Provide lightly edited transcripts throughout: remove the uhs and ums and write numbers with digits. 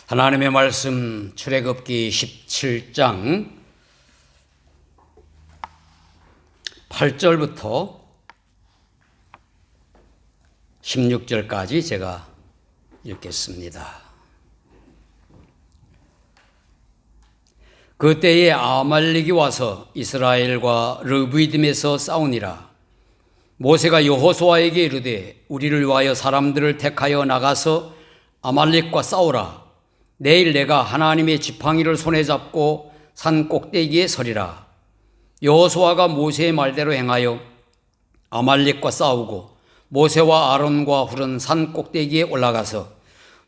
하나님의 말씀 출애굽기 17장 8절부터 16절까지 제가 읽겠습니다. 그때에 아말렉이 와서 이스라엘과 르비딤에서 싸우니라. 모세가 여호수아에게 이르되 우리를 위하여 사람들을 택하여 나가서 아말렉과 싸우라. 내일 내가 하나님의 지팡이를 손에 잡고 산 꼭대기에 서리라. 여호수아가 모세의 말대로 행하여 아말렉과 싸우고 모세와 아론과 훌은 산 꼭대기에 올라가서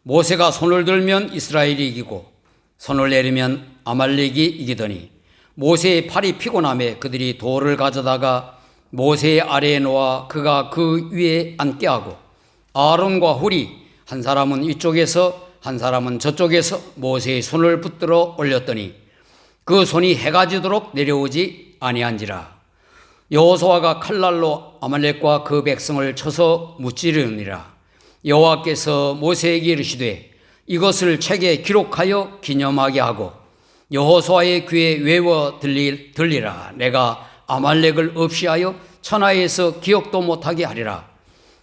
모세가 손을 들면 이스라엘이 이기고 손을 내리면 아말렉이 이기더니 모세의 팔이 피곤함에 그들이 돌을 가져다가 모세의 아래에 놓아 그가 그 위에 앉게 하고 아론과 훌이 한 사람은 이쪽에서 한 사람은 저쪽에서 모세의 손을 붙들어 올렸더니 그 손이 해가 지도록 내려오지 아니한지라. 여호수아가 칼날로 아말렉과 그 백성을 쳐서 무찌르니라. 여호와께서 모세에게 이르시되 이것을 책에 기록하여 기념하게 하고 여호수아의 귀에 외워 들리라. 내가 아말렉을 없이하여 천하에서 기억도 못하게 하리라.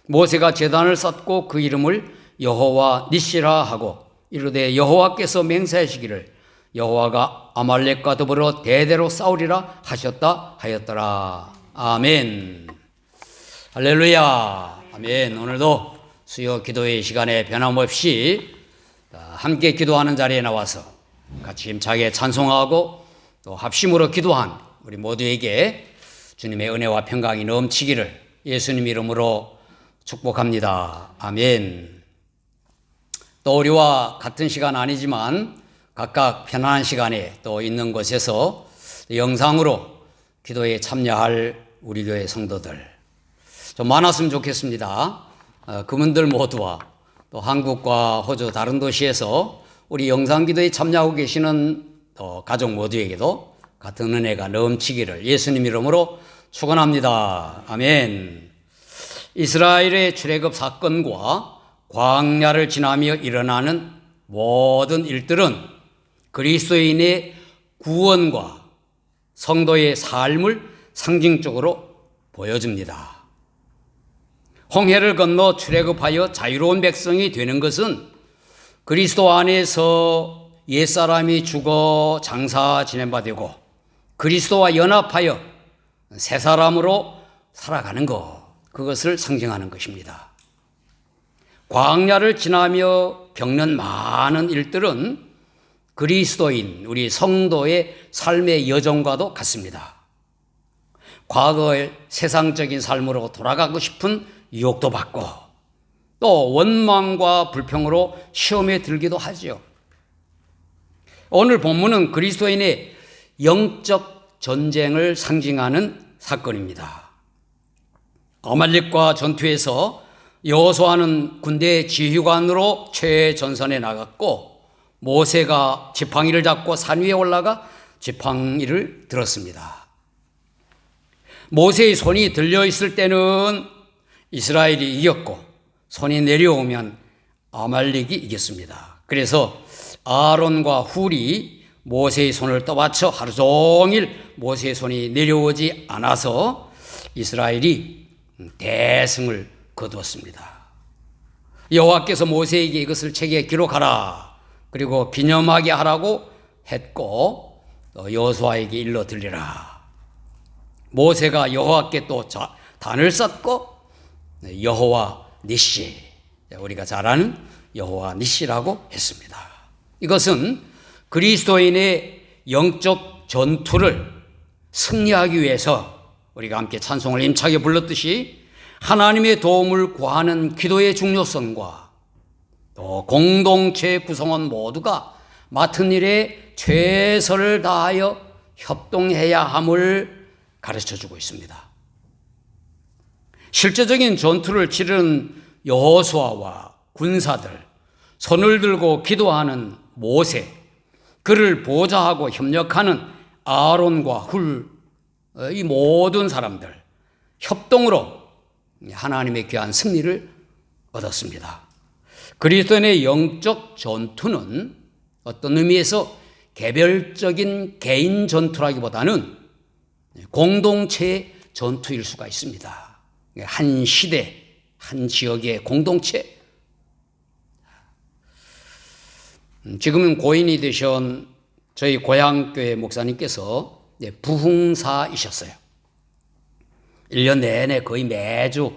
모세가 제단을 쌓고 그 이름을 여호와 니시라 하고 이르되 여호와께서 맹세하시기를 여호와가 아말렉과 더불어 대대로 싸우리라 하셨다 하였더라. 아멘. 할렐루야. 아멘. 오늘도 수요 기도의 시간에 변함없이 함께 기도하는 자리에 나와서 같이 힘차게 찬송하고 또 합심으로 기도한 우리 모두에게 주님의 은혜와 평강이 넘치기를 예수님 이름으로 축복합니다. 아멘. 또 우리와 같은 시간 아니지만 각각 편안한 시간에 또 있는 곳에서 영상으로 기도에 참여할 우리 교회 성도들 좀 많았으면 좋겠습니다. 그분들 모두와 또 한국과 호주 다른 도시에서 우리 영상 기도에 참여하고 계시는 또 가족 모두에게도 같은 은혜가 넘치기를 예수님 이름으로 축원합니다. 아멘. 이스라엘의 출애굽 사건과 광야를 지나며 일어나는 모든 일들은 그리스도인의 구원과 성도의 삶을 상징적으로 보여줍니다. 홍해를 건너 출애굽하여 자유로운 백성이 되는 것은 그리스도 안에서 옛사람이 죽어 장사 지낸 바 되고 그리스도와 연합하여 새 사람으로 살아가는 것, 그것을 상징하는 것입니다. 광야를 지나며 겪는 많은 일들은 그리스도인 우리 성도의 삶의 여정과도 같습니다. 과거의 세상적인 삶으로 돌아가고 싶은 유혹도 받고 또 원망과 불평으로 시험에 들기도 하죠. 오늘 본문은 그리스도인의 영적 전쟁을 상징하는 사건입니다. 아말렉과 전투에서 여호수아는 군대 지휘관으로 최전선에 나갔고 모세가 지팡이를 잡고 산 위에 올라가 지팡이를 들었습니다. 모세의 손이 들려 있을 때는 이스라엘이 이겼고 손이 내려오면 아말렉이 이겼습니다. 그래서 아론과 훌이 모세의 손을 떠받쳐 하루 종일 모세의 손이 내려오지 않아서 이스라엘이 대승을 거두었습니다. 여호와께서 모세에게 이것을 책에 기록하라 그리고 기념하게 하라고 했고 여호수아에게 일러 들리라. 모세가 여호와께 또 단을 쌓고 여호와 니시, 우리가 잘 아는 여호와 니시라고 했습니다. 이것은 그리스도인의 영적 전투를 승리하기 위해서 우리가 함께 찬송을 힘차게 불렀듯이 하나님의 도움을 구하는 기도의 중요성과 또 공동체 구성원 모두가 맡은 일에 최선을 다하여 협동해야 함을 가르쳐주고 있습니다. 실제적인 전투를 치르는 여호수아와 군사들, 손을 들고 기도하는 모세, 그를 보좌하고 협력하는 아론과 훌, 이 모든 사람들 협동으로 하나님의 귀한 승리를 얻었습니다. 그리스도인의 영적 전투는 어떤 의미에서 개별적인 개인 전투라기보다는 공동체의 전투일 수가 있습니다. 한 시대, 한 지역의 공동체. 지금은 고인이 되신 저희 고향교회 목사님께서 부흥사이셨어요. 1년 내내 거의 매주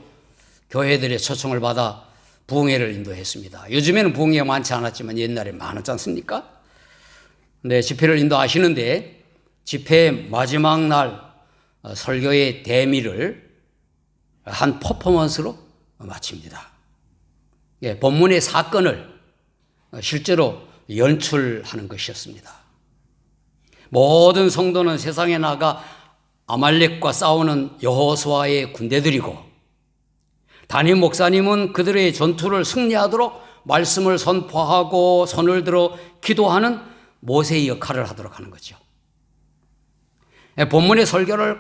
교회들의 초청을 받아 부흥회를 인도했습니다. 요즘에는 부흥회가 많지 않았지만 옛날에 많았지 않습니까? 네, 집회를 인도하시는데 집회 마지막 날 설교의 대미를 한 퍼포먼스로 마칩니다. 예, 본문의 사건을 실제로 연출하는 것이었습니다. 모든 성도는 세상에 나가 아말렉과 싸우는 여호수아의 군대들이고, 담임 목사님은 그들의 전투를 승리하도록 말씀을 선포하고 손을 들어 기도하는 모세의 역할을 하도록 하는 거죠. 본문의 설교를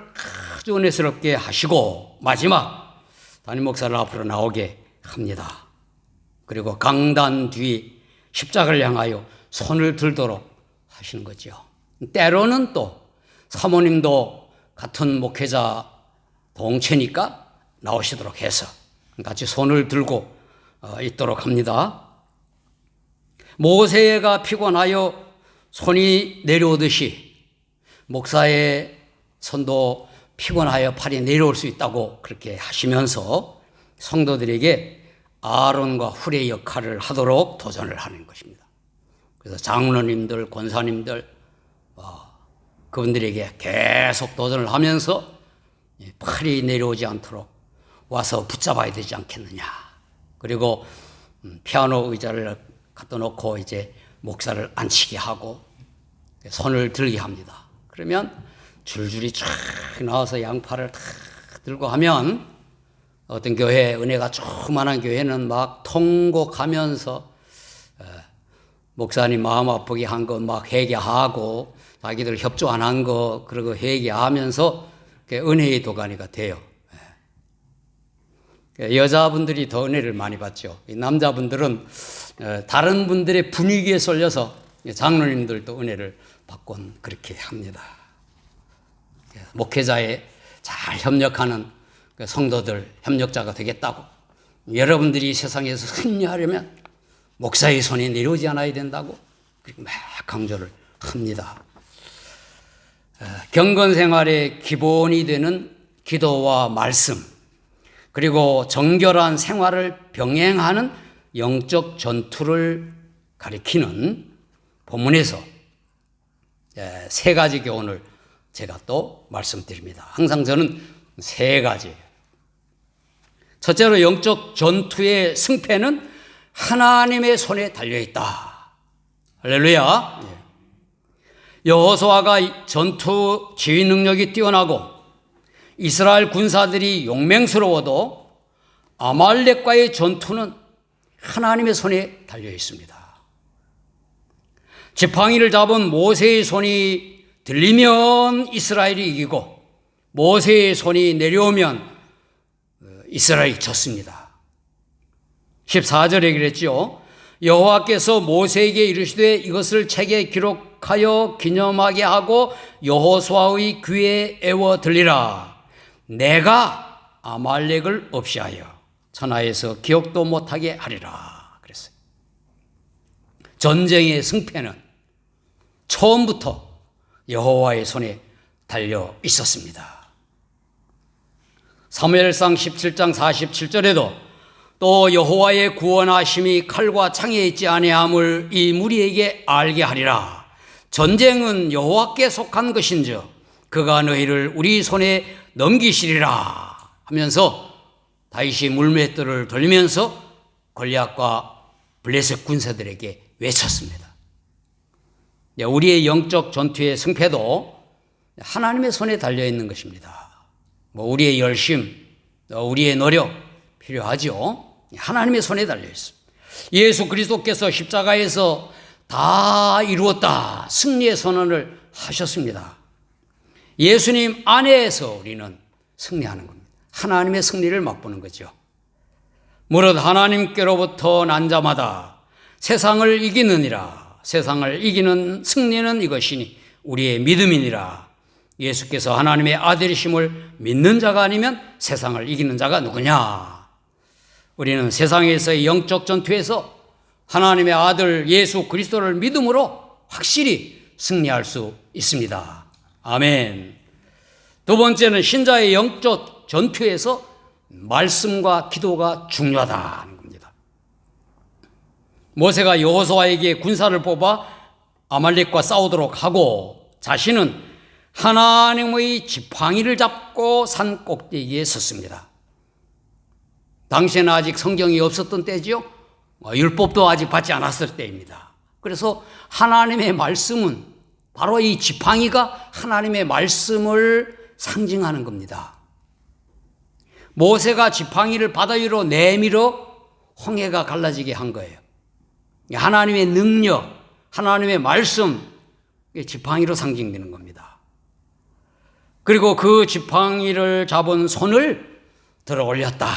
아주 은혜스럽게 하시고 마지막 담임 목사를 앞으로 나오게 합니다. 그리고 강단 뒤 십자가를 향하여 손을 들도록 하시는 거죠. 때로는 또 사모님도 같은 목회자 동체니까 나오시도록 해서 같이 손을 들고 있도록 합니다. 모세가 피곤하여 손이 내려오듯이 목사의 손도 피곤하여 팔이 내려올 수 있다고 그렇게 하시면서 성도들에게 아론과 훌의 역할을 하도록 도전을 하는 것입니다. 그래서 장로님들, 권사님들 그분들에게 계속 도전을 하면서 팔이 내려오지 않도록 와서 붙잡아야 되지 않겠느냐. 그리고 피아노 의자를 갖다 놓고 이제 목사를 앉히게 하고 손을 들게 합니다. 그러면 줄줄이 쫙 나와서 양팔을 탁 들고 하면 어떤 교회, 은혜가 조그만한 교회는 막 통곡하면서 목사님 마음 아프게 한 거 막 회개하고 자기들 협조 안 한 거 그러고 회개하면서 은혜의 도가니가 돼요. 여자분들이 더 은혜를 많이 받죠. 남자분들은 다른 분들의 분위기에 쏠려서 장로님들도 은혜를 받곤 그렇게 합니다. 목회자에 잘 협력하는 성도들 협력자가 되겠다고, 여러분들이 세상에서 승리하려면 목사의 손이 내려오지 않아야 된다고 막 강조를 합니다. 경건 생활의 기본이 되는 기도와 말씀, 그리고 정결한 생활을 병행하는 영적 전투를 가리키는 본문에서 세 가지 교훈을 제가 또 말씀드립니다. 항상 저는 세 가지. 첫째로 영적 전투의 승패는 하나님의 손에 달려있다. 할렐루야. 여호수아가 전투 지휘 능력이 뛰어나고 이스라엘 군사들이 용맹스러워도 아말렉과의 전투는 하나님의 손에 달려 있습니다. 지팡이를 잡은 모세의 손이 들리면 이스라엘이 이기고 모세의 손이 내려오면 이스라엘이 졌습니다. 14절에 그랬죠. 여호와께서 모세에게 이르시되 이것을 책에 기록하여 기념하게 하고 여호수아의 귀에 애워 들리라. 내가 아말렉을 없이하여 천하에서 기억도 못하게 하리라. 그랬어요. 전쟁의 승패는 처음부터 여호와의 손에 달려 있었습니다. 사무엘상 17장 47절에도 또 여호와의 구원하심이 칼과 창에 있지 아니함을 이 무리에게 알게 하리라. 전쟁은 여호와께 속한 것인즉 그가 너희를 우리 손에 넘기시리라 하면서 다윗이 물맷돌을 돌리면서 골리앗과 블레셋 군사들에게 외쳤습니다. 우리의 영적 전투의 승패도 하나님의 손에 달려있는 것입니다. 우리의 열심, 우리의 노력 필요하죠. 하나님의 손에 달려있습니다. 예수 그리스도께서 십자가에서 다 이루었다 승리의 선언을 하셨습니다. 예수님 안에서 우리는 승리하는 겁니다. 하나님의 승리를 맛보는 거죠. 무릇 하나님께로부터 난 자마다 세상을 이기느니라. 세상을 이기는 승리는 이것이니 우리의 믿음이니라. 예수께서 하나님의 아들이심을 믿는 자가 아니면 세상을 이기는 자가 누구냐? 우리는 세상에서의 영적 전투에서 하나님의 아들 예수 그리스도를 믿음으로 확실히 승리할 수 있습니다. 아멘. 두 번째는 신자의 영적 전투에서 말씀과 기도가 중요하다는 겁니다. 모세가 여호수아에게 군사를 뽑아 아말렉과 싸우도록 하고 자신은 하나님의 지팡이를 잡고 산 꼭대기에 섰습니다. 당시에는 아직 성경이 없었던 때지요. 율법도 아직 받지 않았을 때입니다. 그래서 하나님의 말씀은 바로 이 지팡이가 하나님의 말씀을 상징하는 겁니다. 모세가 지팡이를 바다 위로 내밀어 홍해가 갈라지게 한 거예요. 하나님의 능력, 하나님의 말씀, 지팡이로 상징되는 겁니다. 그리고 그 지팡이를 잡은 손을 들어 올렸다.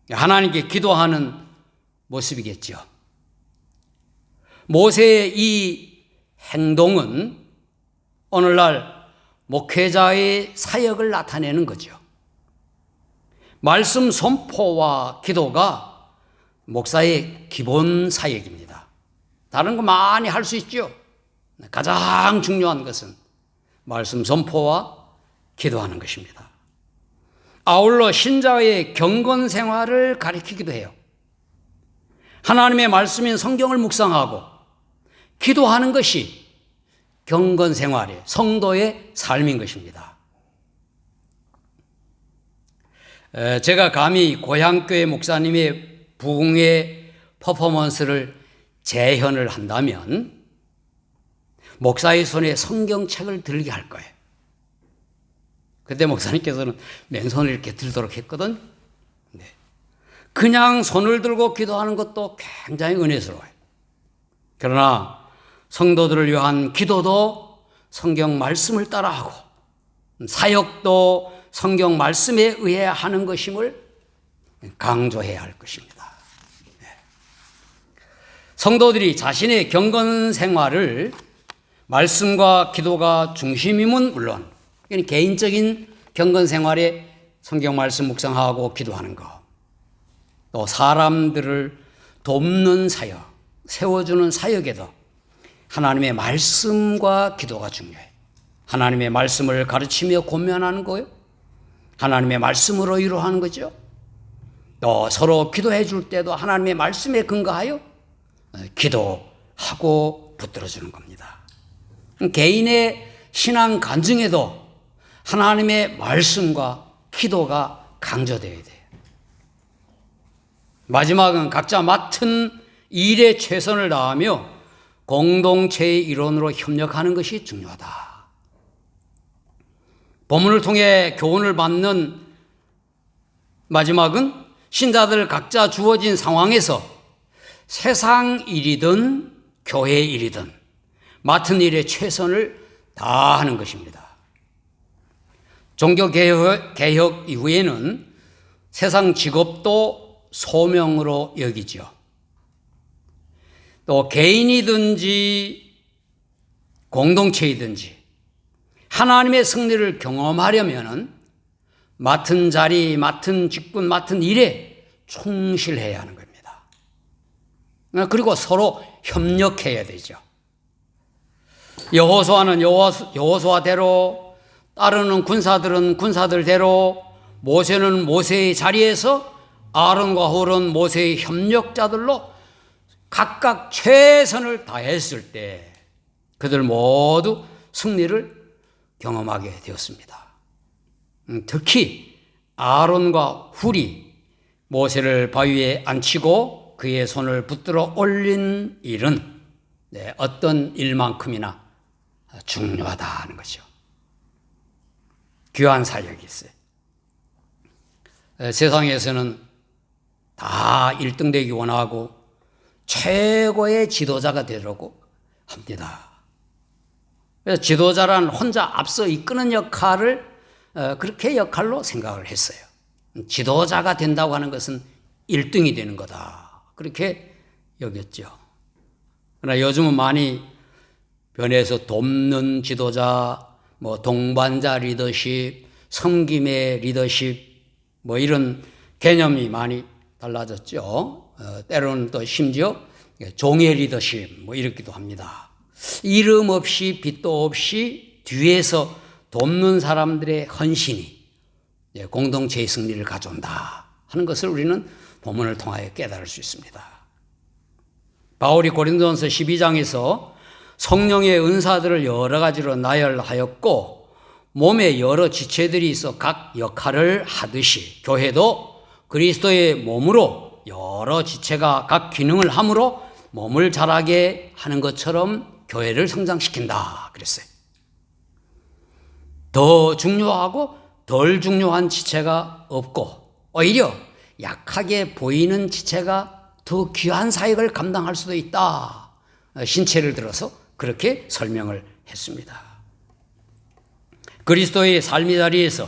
하나님께 기도하는 모습이겠죠. 모세의 이 행동은 오늘날 목회자의 사역을 나타내는 거죠. 말씀 선포와 기도가 목사의 기본 사역입니다. 다른 거 많이 할 수 있죠. 가장 중요한 것은 말씀 선포와 기도하는 것입니다. 아울러 신자의 경건 생활을 가리키기도 해요. 하나님의 말씀인 성경을 묵상하고 기도하는 것이 경건 생활의 성도의 삶인 것입니다. 제가 감히 고향교회 목사님의 부흥회 퍼포먼스를 재현을 한다면 목사의 손에 성경책을 들게 할 거예요. 그때 목사님께서는 맨손을 이렇게 들도록 했거든. 그냥 손을 들고 기도하는 것도 굉장히 은혜스러워요. 그러나 성도들을 위한 기도도 성경 말씀을 따라하고 사역도 성경 말씀에 의해 하는 것임을 강조해야 할 것입니다. 성도들이 자신의 경건 생활을 말씀과 기도가 중심임은 물론 개인적인 경건 생활에 성경 말씀 묵상하고 기도하는 것, 또 사람들을 돕는 사역, 세워주는 사역에도 하나님의 말씀과 기도가 중요해요. 하나님의 말씀을 가르치며 권면하는 거예요. 하나님의 말씀으로 위로하는 거죠. 또 서로 기도해 줄 때도 하나님의 말씀에 근거하여 기도하고 붙들어주는 겁니다. 개인의 신앙 간증에도 하나님의 말씀과 기도가 강조되어야 돼요. 마지막은 각자 맡은 일에 최선을 다하며 공동체의 일원으로 협력하는 것이 중요하다. 본문을 통해 교훈을 받는 마지막은 신자들 각자 주어진 상황에서 세상 일이든 교회 일이든 맡은 일에 최선을 다하는 것입니다. 종교개혁 이후에는 세상 직업도 소명으로 여기죠. 또 개인이든지 공동체이든지 하나님의 승리를 경험하려면 맡은 자리, 맡은 직분, 맡은 일에 충실해야 하는 겁니다. 그리고 서로 협력해야 되죠. 여호수아는 여호수아대로, 따르는 군사들은 군사들대로, 모세는 모세의 자리에서, 아론과 홀은 모세의 협력자들로 각각 최선을 다했을 때 그들 모두 승리를 경험하게 되었습니다. 특히 아론과 훌이 모세를 바위에 앉히고 그의 손을 붙들어 올린 일은 어떤 일만큼이나 중요하다는 거죠. 귀한 사역이 있어요. 세상에서는 다 1등 되기 원하고 최고의 지도자가 되려고 합니다. 그래서 지도자란 혼자 앞서 이끄는 역할을 그렇게 역할로 생각을 했어요. 지도자가 된다고 하는 것은 1등이 되는 거다. 그렇게 여겼죠. 그러나 요즘은 많이 변해서 돕는 지도자, 동반자 리더십, 섬김의 리더십, 이런 개념이 많이 달라졌죠. 때로는 또 심지어 종의 리더십, 이렇기도 합니다. 이름 없이 빛도 없이 뒤에서 돕는 사람들의 헌신이 공동체의 승리를 가져온다 하는 것을 우리는 본문을 통하여 깨달을 수 있습니다. 바울이 고린도전서 12장에서 성령의 은사들을 여러 가지로 나열하였고 몸에 여러 지체들이 있어 각 역할을 하듯이 교회도 그리스도의 몸으로 여러 지체가 각 기능을 함으로 몸을 자라게 하는 것처럼 교회를 성장시킨다 그랬어요. 더 중요하고 덜 중요한 지체가 없고 오히려 약하게 보이는 지체가 더 귀한 사역을 감당할 수도 있다. 신체를 들어서 그렇게 설명을 했습니다. 그리스도의 삶의 자리에서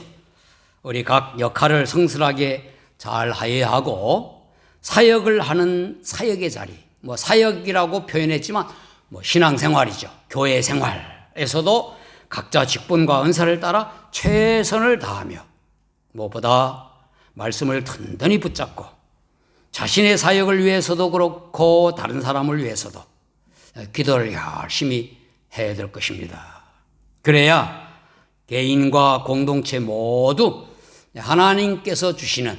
우리 각 역할을 성실하게 잘 하여야 하고 사역을 하는 사역의 자리, 사역이라고 표현했지만 신앙생활이죠. 교회 생활에서도 각자 직분과 은사를 따라 최선을 다하며 무엇보다 말씀을 든든히 붙잡고 자신의 사역을 위해서도 그렇고 다른 사람을 위해서도 기도를 열심히 해야 될 것입니다. 그래야 개인과 공동체 모두 하나님께서 주시는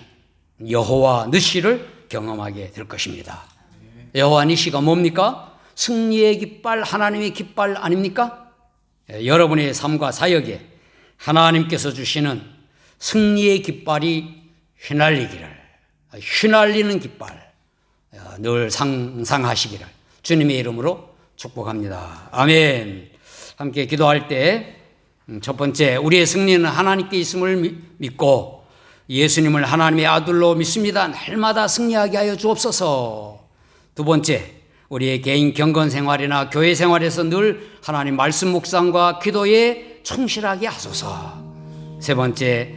여호와 느시를 경험하게 될 것입니다. 여호와 니시가 뭡니까? 승리의 깃발, 하나님의 깃발 아닙니까? 여러분의 삶과 사역에 하나님께서 주시는 승리의 깃발이 휘날리는 깃발 늘 상상하시기를 주님의 이름으로 축복합니다. 아멘. 함께 기도할 때 첫 번째, 우리의 승리는 하나님께 있음을 믿고 예수님을 하나님의 아들로 믿습니다. 날마다 승리하게 하여 주옵소서. 두 번째, 우리의 개인 경건 생활이나 교회 생활에서 늘 하나님 말씀 묵상과 기도에 충실하게 하소서. 세 번째,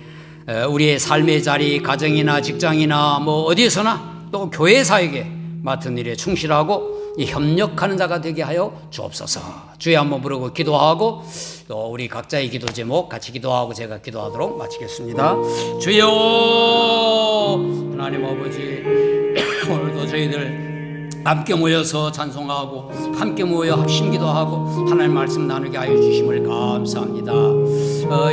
우리의 삶의 자리, 가정이나 직장이나 어디에서나 또 교회 사역에 맡은 일에 충실하고 협력하는 자가 되게 하여 주옵소서. 주에 한번 부르고 기도하고 또 우리 각자의 기도 제목 같이 기도하고 제가 기도하도록 마치겠습니다. 주여 하나님 아버지, 오늘도 저희들 함께 모여서 찬송하고 함께 모여 합심기도하고 하나님 말씀 나누게 하여 주심을 감사합니다.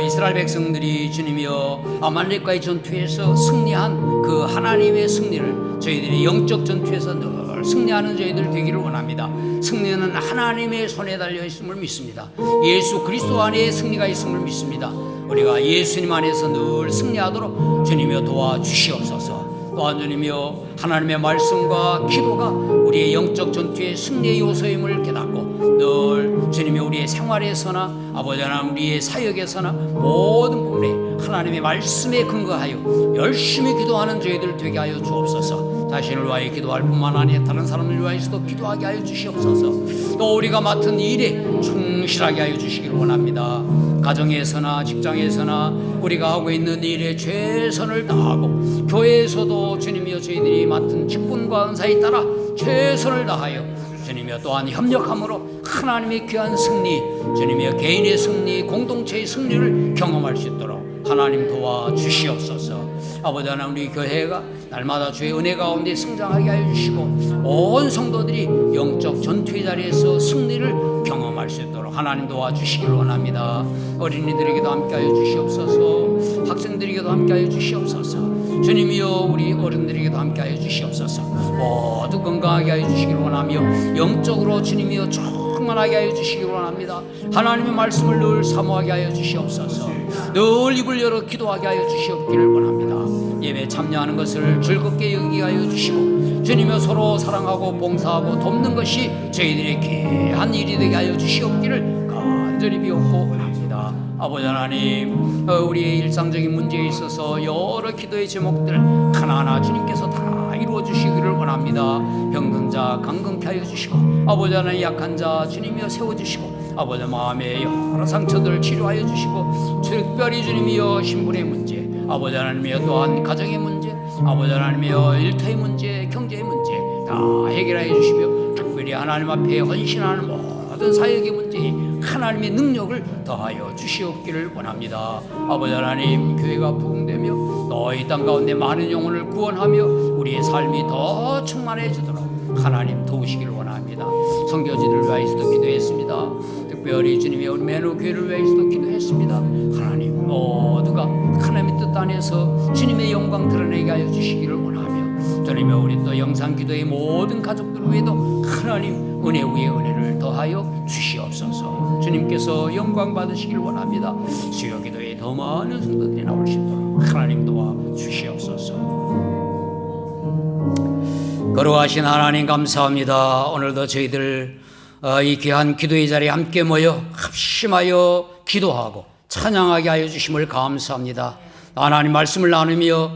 이스라엘 백성들이 주님이여 아말렉과의 전투에서 승리한 그 하나님의 승리를 저희들이 영적 전투에서 늘 승리하는 저희들 되기를 원합니다. 승리는 하나님의 손에 달려 있음을 믿습니다. 예수 그리스도 안에 승리가 있음을 믿습니다. 우리가 예수님 안에서 늘 승리하도록 주님이여 도와주시옵소서. 또한 주님이여 하나님의 말씀과 기도가 우리의 영적 전투의 승리의 요소임을 깨닫고 늘 주님이 우리의 생활에서나 아버지 하나님 우리의 사역에서나 모든 부분에 하나님의 말씀에 근거하여 열심히 기도하는 저희들 되게 하여 주옵소서. 자신을 위하여 기도할 뿐만 아니라 다른 사람을 위하여서도 기도하게 하여 주시옵소서. 또 우리가 맡은 일에 충실하게 하여 주시기를 원합니다. 가정에서나 직장에서나 우리가 하고 있는 일에 최선을 다하고 교회에서도 주님이여 저희들이 맡은 직분과 은사에 따라 최선을 다하여 주님이여 또한 협력함으로 하나님의 귀한 승리, 주님이여 개인의 승리, 공동체의 승리를 경험할 수 있도록 하나님 도와주시옵소서. 아버지 하나님 우리 교회가 날마다 주의 은혜 가운데 성장하게 하여 주시고 온 성도들이 영적 전투의 자리에서 승리를 경험할 수 있도록 하나님 도와주시기를 원합니다. 어린이들에게도 함께 하여 주시옵소서. 학생들에게도 함께 하여 주시옵소서. 주님이여 우리 어른들에게도 함께 하여 주시옵소서. 모두 건강하게 하여 주시기를 원하며 영적으로 주님이여 충만하게 하여 주시기를 원합니다. 하나님의 말씀을 늘 사모하게 하여 주시옵소서. 늘 입을 열어 기도하게 하여 주시옵기를 원합니다. 예배 참여하는 것을 즐겁게 여기게 하여 주시고 주님여 서로 사랑하고 봉사하고 돕는 것이 저희들의 귀한 일이 되게 하여 주시옵기를 간절히 비옵고 원합니다. 아버지 하나님 우리의 일상적인 문제에 있어서 여러 기도의 제목들 하나하나 주님께서 다 이루어 주시기를 원합니다. 병든 자 강건케 하여 주시고 아버지 하나님 약한 자 주님이여 세워주시고 아버지 마음의 여러 상처들 치료하여 주시고 특별히 주님이여 신분의 문제 아버지 하나님이여 또한 가정의 문제 아버지 하나님이여 일터의 문제 경제의 문제 다 해결하여 주시며 특별히 저희들이 하나님 앞에 헌신하는 모든 사역의 문제에 하나님의 능력을 더하여 주시옵기를 원합니다. 아버지 하나님, 교회가 부흥되며 너희 땅 가운데 많은 영혼을 구원하며 우리의 삶이 더 충만해지도록 하나님 도우시기를 원합니다. 선교지를 위하여서도 기도했습니다. 특별히 주님의 우리 매너 교회를 위하여서도 기도했습니다. 하나님 모두가 하나님의 뜻 안에서 주님의 영광 드러내게 하여 주시기를 원하며, 주님의 우리 또 영상 기도의 모든 가족들 위에도 하나님 은혜 위에 은혜를 더하여 주시옵소서. 주님께서 영광 받으시기를 원합니다. 수요 기도에 더 많은 성도들이 나올 수 있도록 하나님 도와 주시옵소서. 거룩하신 하나님 감사합니다. 오늘도 저희들 이 귀한 기도의 자리에 함께 모여 합심하여 기도하고 찬양하게 하여 주심을 감사합니다. 하나님 말씀을 나누며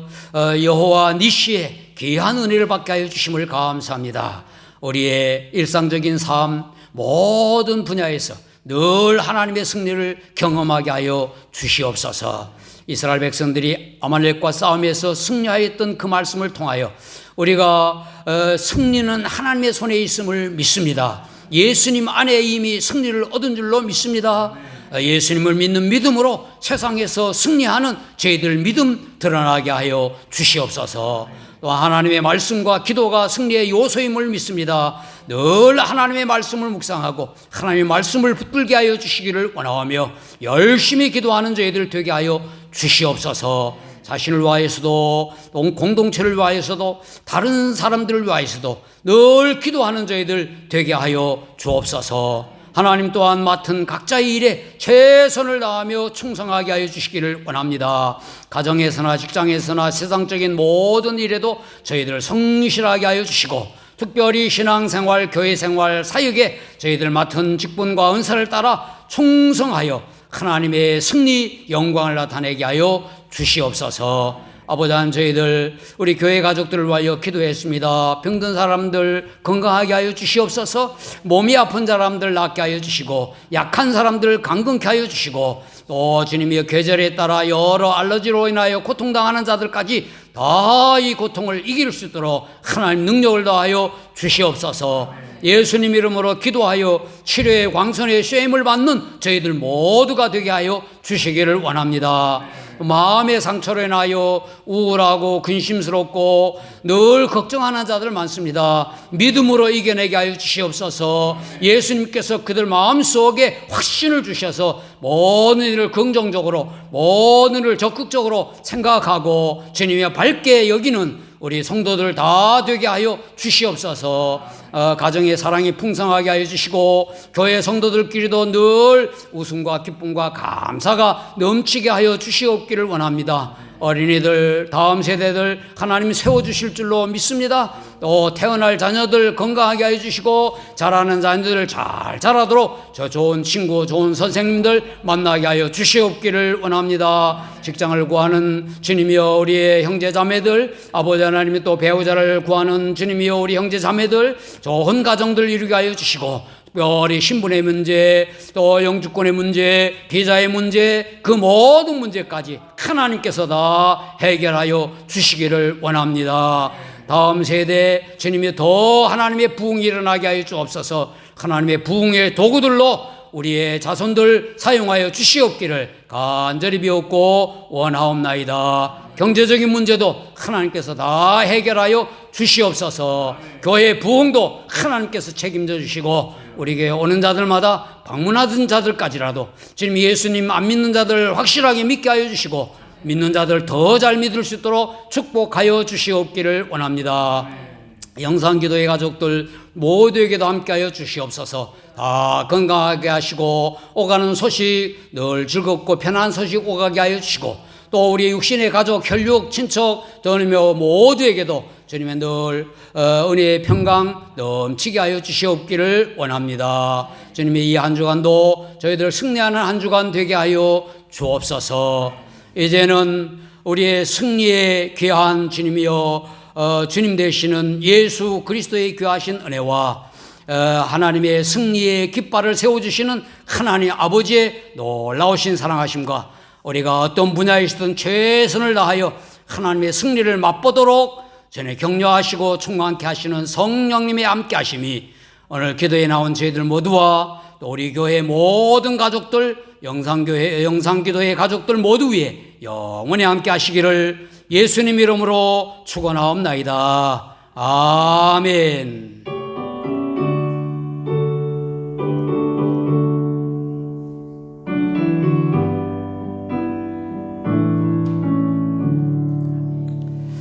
여호와 니시의 귀한 은혜를 받게 하여 주심을 감사합니다. 우리의 일상적인 삶 모든 분야에서 늘 하나님의 승리를 경험하게 하여 주시옵소서. 이스라엘 백성들이 아말렉과 싸움에서 승리하였던 그 말씀을 통하여 우리가 승리는 하나님의 손에 있음을 믿습니다. 예수님 안에 이미 승리를 얻은 줄로 믿습니다. 예수님을 믿는 믿음으로 세상에서 승리하는 저희들 믿음 드러나게 하여 주시옵소서. 또 하나님의 말씀과 기도가 승리의 요소임을 믿습니다. 늘 하나님의 말씀을 묵상하고 하나님의 말씀을 붙들게 하여 주시기를 원하며 열심히 기도하는 저희들 되게 하여 주시옵소서. 자신을 위하여서도 공동체를 위하여서도 다른 사람들을 위하여서도 늘 기도하는 저희들 되게 하여 주옵소서. 하나님 또한 맡은 각자의 일에 최선을 다하며 충성하게 하여 주시기를 원합니다. 가정에서나 직장에서나 세상적인 모든 일에도 저희들 성실하게 하여 주시고, 특별히 신앙생활, 교회생활, 사역에 저희들 맡은 직분과 은사를 따라 충성하여 하나님의 승리 영광을 나타내게 하여 주시옵소서. 아버지 하나님, 저희들 우리 교회 가족들을 위하여 기도했습니다. 병든 사람들 건강하게 하여 주시옵소서. 몸이 아픈 사람들 낫게 하여 주시고, 약한 사람들 강건케 하여 주시고, 또 주님의 계절에 따라 여러 알러지로 인하여 고통당하는 자들까지 다 이 고통을 이길 수 있도록 하나님 능력을 더하여 주시옵소서. 예수님 이름으로 기도하여 치료의 광선의 쉐임을 받는 저희들 모두가 되게 하여 주시기를 원합니다. 마음의 상처로 인하여 우울하고 근심스럽고 늘 걱정하는 자들 많습니다. 믿음으로 이겨내게 하여 주시옵소서. 예수님께서 그들 마음속에 확신을 주셔서 모든 일을 긍정적으로, 모든 일을 적극적으로 생각하고 주님의 밝게 여기는 우리 성도들 다 되게 하여 주시옵소서. 가정의 사랑이 풍성하게 하여 주시고, 교회 성도들끼리도 늘 웃음과 기쁨과 감사가 넘치게 하여 주시옵기를 원합니다. 어린이들, 다음 세대들 하나님 세워주실 줄로 믿습니다. 또 태어날 자녀들 건강하게 하여 주시고, 자라는 자녀들 잘 자라도록 저 좋은 친구, 좋은 선생님들 만나게 하여 주시옵기를 원합니다. 직장을 구하는 주님이여 우리의 형제자매들, 아버지 하나님이 또 배우자를 구하는 주님이여 우리 형제자매들 좋은 가정들 이루게 하여 주시고, 특별히 신분의 문제, 또 영주권의 문제, 비자의 문제, 그 모든 문제까지 하나님께서 다 해결하여 주시기를 원합니다. 다음 세대 주님이 더 하나님의 부흥이 일어나게 하여 주옵소서. 하나님의 부흥의 도구들로 우리의 자손들 사용하여 주시옵기를 간절히 비옵고 원하옵나이다. 경제적인 문제도 하나님께서 다 해결하여 주시옵소서. 교회 부흥도 하나님께서 책임져 주시고, 우리에게 오는 자들마다 방문하던 자들까지라도 주님 예수님 안 믿는 자들 확실하게 믿게 하여 주시고, 믿는 자들 더 잘 믿을 수 있도록 축복하여 주시옵기를 원합니다. 영상기도의 가족들 모두에게도 함께하여 주시옵소서. 다 건강하게 하시고, 오가는 소식 늘 즐겁고 편안한 소식 오가게 하여 주시고, 또 우리 육신의 가족, 혈육, 친척, 주님의 모두에게도 주님의 늘 은혜의 평강 넘치게 하여 주시옵기를 원합니다. 주님의 이 한 주간도 저희들 승리하는 한 주간 되게 하여 주옵소서. 이제는 우리의 승리의 귀한 주님이여 주님 되시는 예수 그리스도의 귀하신 은혜와 하나님의 승리의 깃발을 세워주시는 하나님 아버지의 놀라우신 사랑하심과 우리가 어떤 분야에 있든 최선을 다하여 하나님의 승리를 맛보도록 전에 격려하시고 충만케 하시는 성령님의 함께 하심이 오늘 기도에 나온 저희들 모두와 또 우리 교회 모든 가족들, 영상기도회 가족들 모두 위에 영원히 함께 하시기를 예수님 이름으로 축원하옵나이다. 아멘.